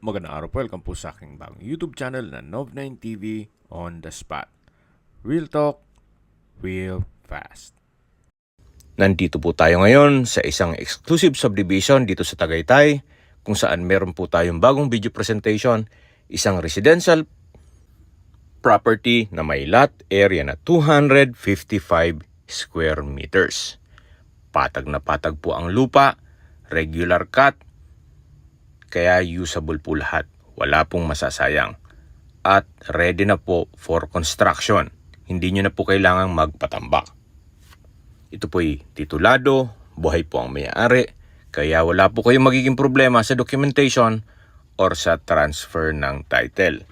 Magandang araw po, welcome po sa aking bagong YouTube channel na Nov9 TV on the Spot. Real Talk, Real Fast. Nandito po tayo ngayon sa isang exclusive subdivision dito sa Tagaytay kung saan meron po tayong bagong video presentation, isang residential property na may lot area na 255 square meters. Patag na patag po ang lupa, regular cut, kaya usable po lahat. Wala pong masasayang. At ready na po for construction. Hindi nyo na po kailangang magpatambak. Ito po'y titulado, buhay po ang may-ari, kaya wala po kayong magiging problema sa documentation or sa transfer ng title.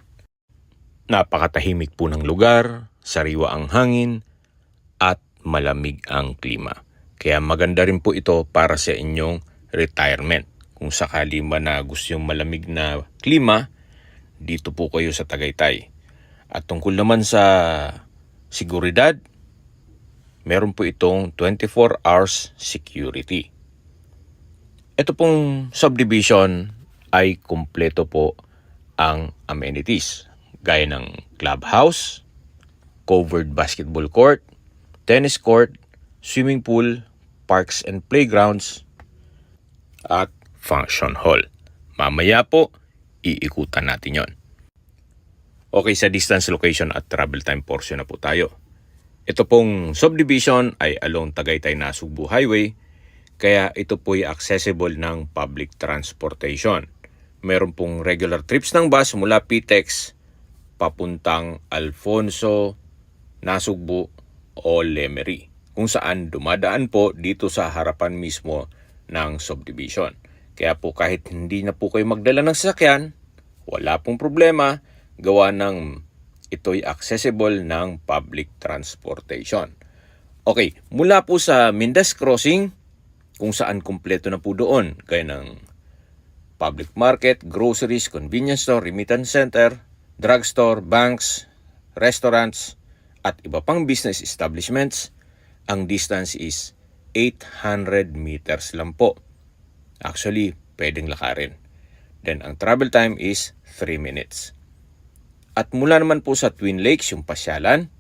Napakatahimik po ng lugar, sariwa ang hangin, at malamig ang klima. Kaya maganda rin po ito para sa inyong retirement. Kung sakali man na gusto yung malamig na klima, dito po kayo sa Tagaytay. At tungkol naman sa seguridad, meron po itong 24 hours security. Ito pong subdivision ay kumpleto po ang amenities, gaya ng clubhouse, covered basketball court, tennis court, swimming pool, parks and playgrounds, at function hall. Mamaya po, iikutan natin yon. Okay, sa distance, location at travel time portion na po tayo. Ito pong subdivision ay along Tagaytay-Nasugbu Highway, kaya ito po ay accessible ng public transportation. Meron pong regular trips ng bus mula PTEX papuntang Alfonso, Nasugbu o Lemery, kung saan dumadaan po dito sa harapan mismo ng subdivision. Kaya po kahit hindi na po kayo magdala ng sasakyan, wala pong problema, gawa ng ito'y accessible ng public transportation. Okay, mula po sa Mindas Crossing, kung saan kumpleto na po doon, gaya ng public market, groceries, convenience store, remittance center, drugstore, banks, restaurants, at iba pang business establishments, ang distance is 800 meters lang po. Actually, pwedeng lakarin. Then, ang travel time is 3 minutes. At mula naman po sa Twin Lakes, yung pasyalan,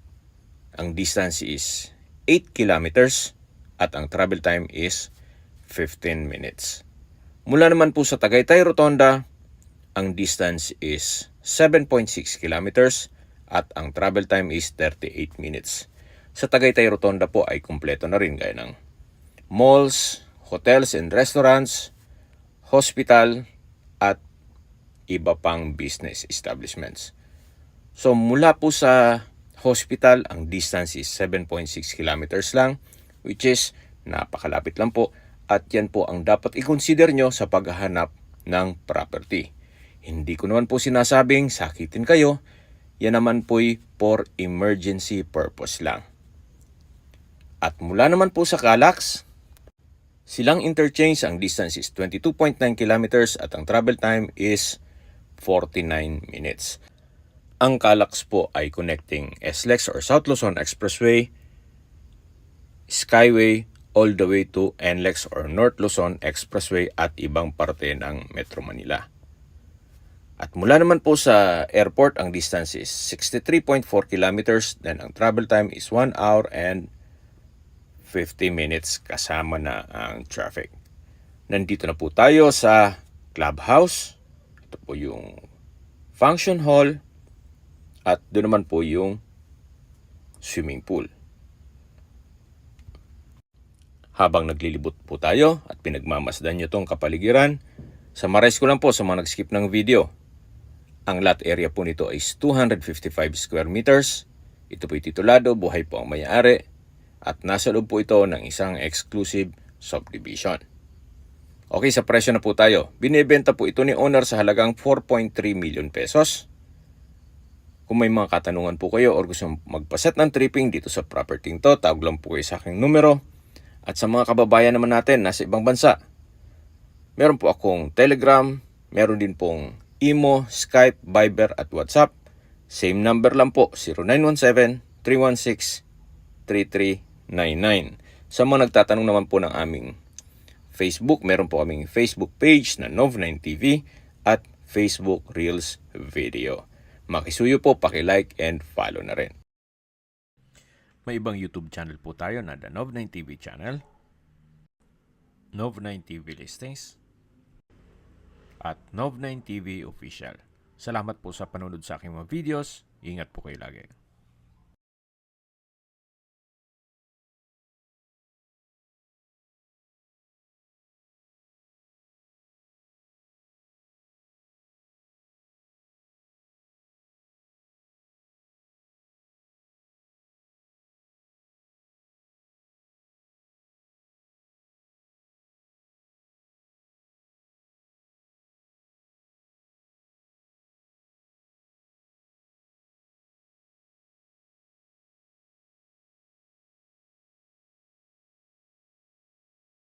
ang distance is 8 kilometers at ang travel time is 15 minutes. Mula naman po sa Tagaytay Rotonda, ang distance is 7.6 kilometers at ang travel time is 38 minutes. Sa Tagaytay Rotonda po ay kumpleto na rin gaya ng malls, hotels and restaurants, hospital, at iba pang business establishments. So mula po sa hospital, ang distance is 7.6 kilometers lang, which is napakalapit lang po, at yan po ang dapat i-consider nyo sa paghahanap ng property. Hindi ko naman po sinasabing sakitin kayo, yan naman po'y for emergency purpose lang. At mula naman po sa Calax, silang interchange, ang distance is 22.9 kilometers at ang travel time is 49 minutes. Ang Calax po ay connecting SLEX or South Luzon Expressway, Skyway, all the way to NLEX or North Luzon Expressway at ibang parte ng Metro Manila. At mula naman po sa airport, ang distance is 63.4 kilometers, then ang travel time is 1 hour and 50 minutes kasama na ang traffic. Nandito na po tayo sa clubhouse. Ito po yung function hall at doon naman po yung swimming pool. Habang naglilibot po tayo at pinagmamasdan nyo tong kapaligiran, summarize ko lang po sa mga nag-skip ng video. Ang lot area po nito is 255 square meters. Ito po titulado, buhay po ang may-ari. At nasa loob po ito ng isang exclusive subdivision. Okay, sa presyo na po tayo. Binibenta po ito ni owner sa halagang 4.3 million pesos. Kung may mga katanungan po kayo or gusto magpaset ng tripping dito sa property to, tawag lang po kayo sa aking numero. At sa mga kababayan naman natin nasa ibang bansa, meron po akong Telegram, meron din pong Imo, Skype, Viber at WhatsApp. Same number lang po, 0917-316-3399. Sa mga nagtatanong naman po ng aming Facebook, meron po kaming Facebook page na Nov9 TV at Facebook Reels video. Makisuyo po, paki-like and follow na rin. May ibang YouTube channel po tayo na The Nov9 TV channel, Nov9 TV Listings, at Nov9 TV Official. Salamat po sa panonood sa aking mga videos. Ingat po kayo lagi.